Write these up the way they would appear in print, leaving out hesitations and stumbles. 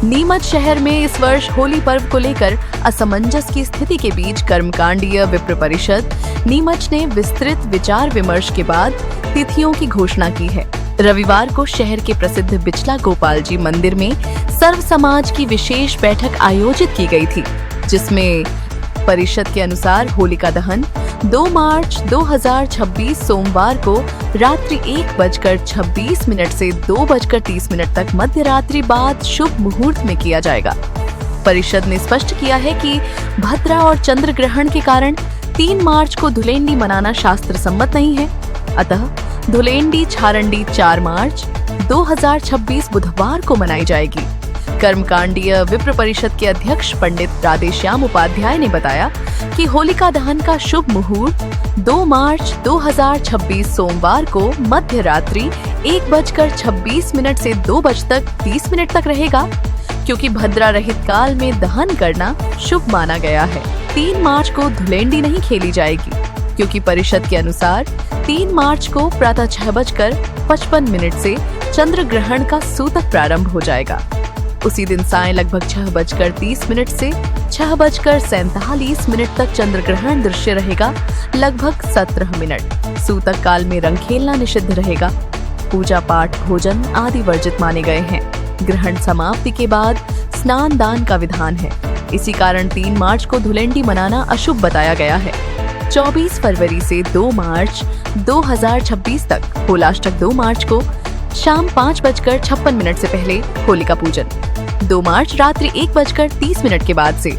नीमच शहर में इस वर्ष होली पर्व को लेकर असमंजस की स्थिति के बीच कर्मकांडीय विप्र परिषद नीमच ने विस्तृत विचार विमर्श के बाद तिथियों की घोषणा की है। रविवार को शहर के प्रसिद्ध बिचला गोपाल जी मंदिर में सर्व समाज की विशेष बैठक आयोजित की गई थी, जिसमें परिषद के अनुसार होलिका दहन 2 मार्च 2026 सोमवार को रात्रि 1:26 से 2:30 तक मध्य रात्रि बाद शुभ मुहूर्त में किया जाएगा। परिषद ने स्पष्ट किया है कि भद्रा और चंद्र ग्रहण के कारण 3 मार्च को धुलेंडी मनाना शास्त्र सम्मत नहीं है। अतः धुलेंडी छारंडी 4 मार्च 2026 बुधवार को मनाई जाएगी। कर्मकांडीय विप्र परिषद के अध्यक्ष पंडित राधेश्याम उपाध्याय ने बताया कि होलिका दहन का शुभ मुहूर्त 2 मार्च 2026 सोमवार को मध्य रात्रि 1:26 से 2:30 तक रहेगा, क्योंकि भद्रा रहित काल में दहन करना शुभ माना गया है। 3 मार्च को धुलेंडी नहीं खेली जाएगी, क्योंकि परिषद के अनुसार 3 मार्च को प्रातः 6:55 से चंद्र ग्रहण का सूतक प्रारंभ हो जाएगा। उसी दिन सायं लगभग 6:30 से 6:47 तक चंद्र ग्रहण दृश्य रहेगा, लगभग 17 मिनट। सूतक काल में रंग खेलना निषिद्ध रहेगा। पूजा पाठ, भोजन आदि वर्जित माने गए हैं। ग्रहण समाप्ति के बाद स्नान दान का विधान है। इसी कारण 3 मार्च को धुलेंडी मनाना अशुभ बताया गया है। 24 फरवरी से 2 मार्च 2026 तक होलाष्टक 2 मार्च को शाम 5:56 से पहले होलिका पूजन, 2 मार्च रात्रि 1:30 के बाद से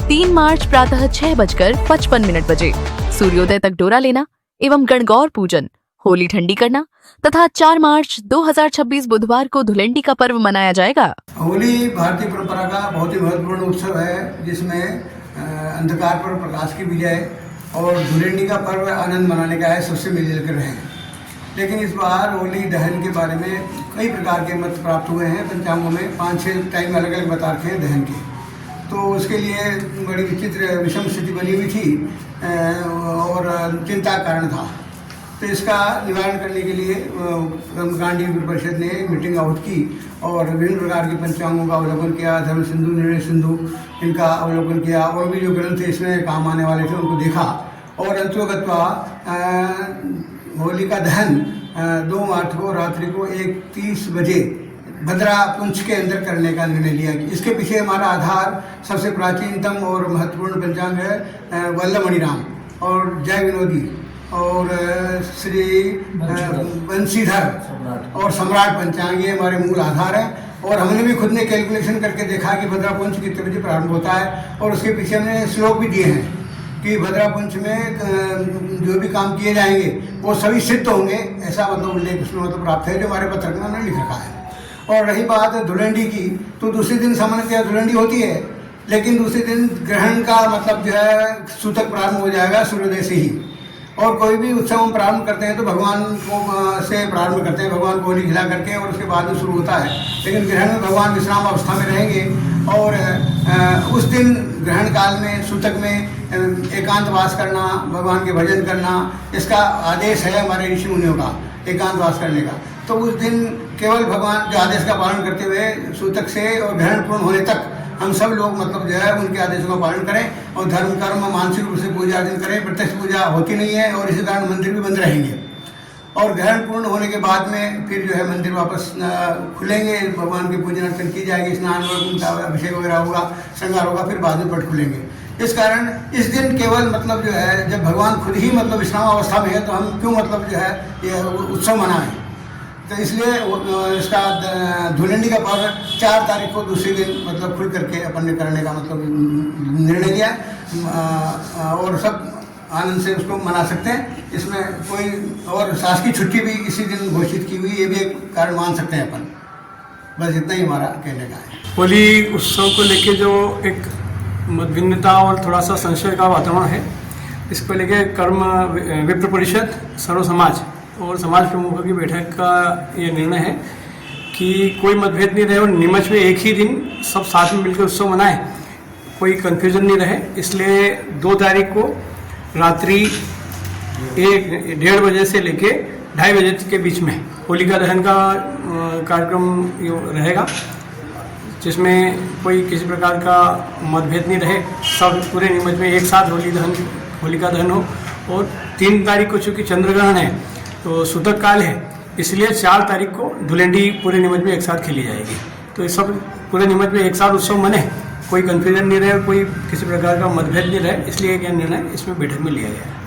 3 मार्च प्रातः 6:55 बजे सूर्योदय तक डोरा लेना एवं गणगौर पूजन, होली ठंडी करना तथा 4 मार्च 2026 बुधवार को धुलेंडी का पर्व मनाया जाएगा। होली भारतीय परंपरा का बहुत ही महत्वपूर्ण उत्सव है, जिसमें अंधकार पर प्रकाश की विजय और धुलेंडी का पर्व आनंद मनाने का है, सबसे मिलजुल कर रहे हैं। लेकिन इस बार होली दहन के बारे में कई प्रकार के मत प्राप्त हुए हैं। पंचांगों में 5-6 टाइम अलग अलग बता रखे हैं दहन के, तो उसके लिए बड़ी विचित्र विषम स्थिति बनी हुई थी और चिंता का कारण था। तो इसका निवारण करने के लिए कर्मकांडीय विप्र परिषद ने मीटिंग आउट की और विभिन्न प्रकार के पंचांगों का अवलोकन किया, धर्म सिंधु, निर्णय सिंधु इनका अवलोकन किया और भी जो ग्रंथ इसमें काम आने वाले थे उनको देखा और अंतोगत्वा होलिका दहन 2 मार्च को रात्रि को 1:30 बजे भद्रा पुंछ के अंदर करने का निर्णय लिया। इसके पीछे हमारा आधार सबसे प्राचीनतम और महत्वपूर्ण पंचांग है वल्लमणि राम और जय विनोदी और श्री बंसीधर और सम्राट पंचांग, ये हमारे मूल आधार है। और हमने भी खुद ने कैलकुलेशन करके देखा कि भद्रा पुंछ कितने बजे प्रारंभ होता है और उसके पीछे हमने श्लोक भी दिए हैं कि भद्रा पुंछ में जो भी काम किए जाएंगे वो सभी सिद्ध होंगे, ऐसा मतलब उल्लेख उसमें प्राप्त है जो हमारे पत्रक में हमने लिख रखा है। और रही बात धुलेंडी की, तो दूसरे दिन सामान्यतः धुलेंडी होती है, लेकिन दूसरे दिन ग्रहण का मतलब जो है सूतक प्रारंभ हो जाएगा सूर्योदय से ही। और कोई भी उत्सव हम प्रारंभ करते हैं तो भगवान को से प्रारंभ करते हैं, भगवान को होली खिला करके, और उसके बाद में शुरू होता है। लेकिन ग्रहण में भगवान विश्राम अवस्था में रहेंगे और उस दिन ग्रहण काल में सूतक में एकांतवास करना, भगवान के भजन करना, इसका आदेश है हमारे ऋषि मुनियों का, एकांतवास करने का। तो उस दिन केवल भगवान के आदेश का पालन करते हुए सूतक से और ग्रहण पूर्ण होने तक हम सब लोग मतलब जो है उनके आदेशों का पालन करें और धर्म कर्म मानसिक रूप से पूजा अर्चन करें। प्रत्यक्ष पूजा होती नहीं है और इसी कारण मंदिर भी बंद रहेंगे। और ग्रहण पूर्ण होने के बाद में फिर जो है मंदिर वापस खुलेंगे, भगवान की पूजन अर्चन की जाएगी, स्नान उनका अभिषेक वगैरह होगा, श्रृंगार होगा, फिर बाद में पट खुलेंगे। इस कारण इस दिन केवल मतलब जो है जब भगवान खुद ही मतलब विश्राम अवस्था में है तो हम क्यों मतलब जो है ये उत्सव मनाएं। तो इसलिए इसका धुलेंडी का पर्व 4 तारीख को दूसरे दिन मतलब खुल करके अपन ने करने का मतलब निर्णय लिया और सब आनंद से उसको मना सकते हैं। इसमें कोई और शासकीय छुट्टी भी इसी दिन घोषित की हुई, ये भी एक कारण मान सकते हैं अपन। बस इतना ही हमारा कहने का है। होली उत्सव को लेके जो एक मतभिन्नता और थोड़ा सा संशय का वातावरण है, इसको लेके कर्म विप्र परिषद, सर्व समाज और समाज प्रमुखों की बैठक का ये निर्णय है कि कोई मतभेद नहीं रहे और नीमच में एक ही दिन सब साथ में मिलकर उत्सव मनाएं, कोई कन्फ्यूजन नहीं रहे। इसलिए 2 तारीख को रात्रि 1-1:30 बजे से लेके 2:30 बजे के बीच में होलिका दहन का कार्यक्रम रहेगा। जिसमें कोई किसी प्रकार का मतभेद नहीं रहे, सब पूरे नीमच में एक साथ होलिका दहन हो। और 3 तारीख को चूँकि चंद्रग्रहण है तो सूतक काल है, इसलिए 4 तारीख को धुलेंडी पूरे नीमच में एक साथ खेली जाएगी। तो ये सब पूरे नीमच में एक साथ उत्सव मने, कोई कन्फ्यूजन नहीं रहे, कोई किसी प्रकार का मतभेद नहीं रहे, इसलिए यह निर्णय इसमें बैठक में लिया गया है।